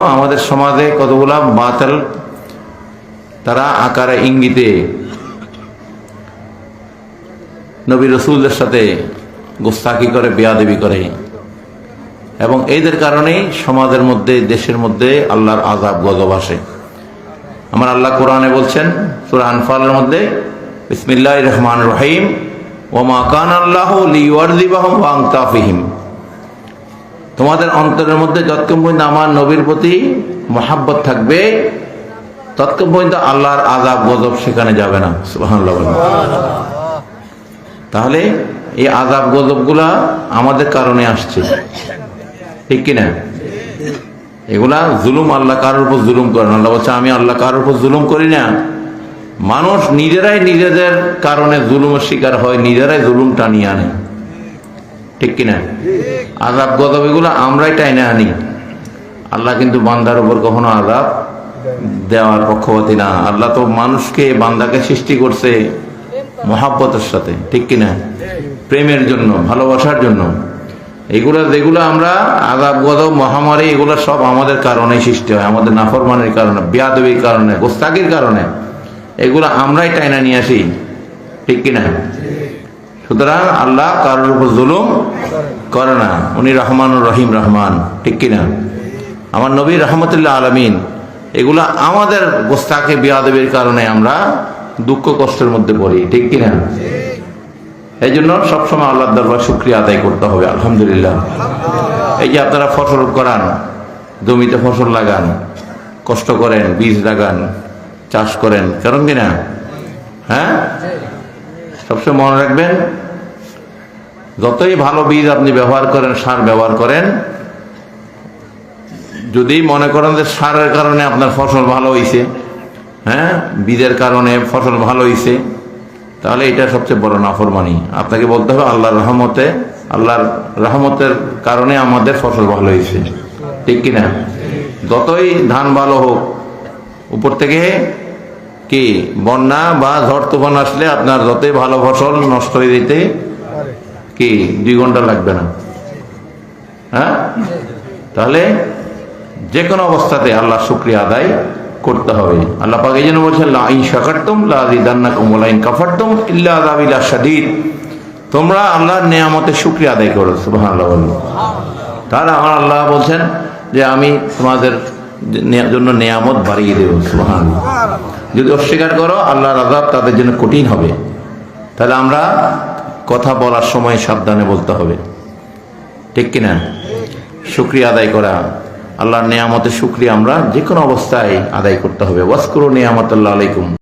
আমাদের সমাজে কতগুলা বাতিল তারা আকারে ইঙ্গিতে নবী রাসূলদের সাথে গোস্তাকি করে, বেয়াদবি করে, এবং এদের কারণেই সমাজের মধ্যে, দেশের মধ্যে আল্লাহর আযাব গজব আসে। আমার আল্লাহ কোরআনে বলছেন সূরা আনফালের মধ্যে, বিসমিল্লাহির রহমানির রহিম, ওয়া মা কানা আল্লাহু লিইউযিবাহুম ওয়া আনতা ফীহিম। তোমাদের অন্তরের মধ্যে যতক্ষণ পর্যন্ত আমার নবীর প্রতি মহাব্বত থাকবে ততক্ষণ পর্যন্ত আল্লাহর আযাব গজব সেখানে যাবে না। সুবহানাল্লাহ। তাহলে এই আযাব গজবগুলা আমাদের কারণে আসছে, ঠিক কিনা? এগুলা জুলুম, আল্লাহ কারোর উপর জুলুম করেন। আল্লাহ বলছে আমি আল্লাহ কারোর উপর জুলুম করি না। মানুষ নিজেরাই নিজেদের কারণে জুলুমের শিকার হয়, নিজেরাই জুলুম টানিয়ে আনে, ঠিক কিনা? আযাব গজব এগুলো আমরাই টাইনে আনি। আল্লাহ কিন্তু বান্দার উপর কখনো আযাব দেওয়ার পক্ষপাতী না। আল্লাহ তো মানুষকে, বান্দাকে সৃষ্টি করছে মহাব্বতের সাথে, ঠিক কিনা? প্রেমের জন্য, ভালোবাসার জন্য। এগুলা যেগুলো আমরা আযাব গজব, মহামারী, এগুলো সব আমাদের কারণে সৃষ্টি হয়, আমাদের নাফরমানির কারণে, বেয়াদবির কারণে, গোস্তাকির কারণে। এগুলো আমরাই টাইনা নিয়ে আসি, ঠিক কিনা? সুতরাং আল্লাহ কারোর উপর জুলুম করে না। উনি রহমানুর রহিম, রহমান, ঠিক কিনা? আমার নবী রাহমাতুল্লিল আলামিন। এগুলা আমাদের গোস্তাকে, বেয়াদবির কারণে আমরা দুঃখ কষ্টের মধ্যে পড়ি, ঠিক কিনা? এই জন্য সবসময় আল্লাহর দরবার শুকরিয়া আদায় করতে হবে। আলহামদুলিল্লাহ। এই যে আপনারা ফসল করান, জমিতে ফসল লাগান, কষ্ট করেন, বীজ লাগান, চাষ করেন, কারণ কিনা? হ্যাঁ, সবসময় মনে রাখবেন, যতই ভালো বীজ আপনি ব্যবহার করেন, সার ব্যবহার করেন, যদি মনে করেন যে সারের কারণে আপনার ফসল ভালো হয়েছে, হ্যাঁ, বীজের কারণে ফসল ভালো হয়েছে, তাহলে এটা সবচেয়ে বড় নাফরমানি। আপনাকে বলতে হবে আল্লাহর রহমতে, আল্লাহর রহমতের কারণে আমাদের ফসল ভালো হয়েছে, ঠিক কিনা? যতই ধান ভালো হোক, উপর থেকে কি বন্যা বা ঝড় তুফান আসলে আপনার যতই ভালো ফসল নষ্ট হয়ে যেতে কি 2 ঘন্টা লাগবে না। হ্যাঁ, তাহলে যে কোনো অবস্থাতে আল্লাহ শুকরিয়া আদায় করতে হবে। আল্লাহ পাক এই জন্য বলছেন, লা ইন শাকারতুম লা আযীদান্নাকুম ওয়া লা ইন কাফারতুম ইল্লা আযাবিলা শাদীদ। তোমরা আল্লাহর নিয়ামতের শুকরিয়া আদায় করো। সুবহানাল্লাহ। তাহলে আমার আল্লাহ বলছেন যে আমি তোমাদের জন্য নিয়ামত বাড়িয়ে দেব। সুবহানাল্লাহ। যদি অস্বীকার করো, আল্লাহর আযাব তাদের জন্য কঠিন হবে। তাহলে আমরা কথা বলার সময় সাবধানে বলতে হবে, ঠিক কিনা? শুকরিয়া আদায় করা, আল্লাহর নিয়ামতের শুকরিয়া আমরা যে কোনো অবস্থায় আদায় করতে হবে। ওয়াজকুরু নিয়ামাতাল্লাহি আলাইকুম।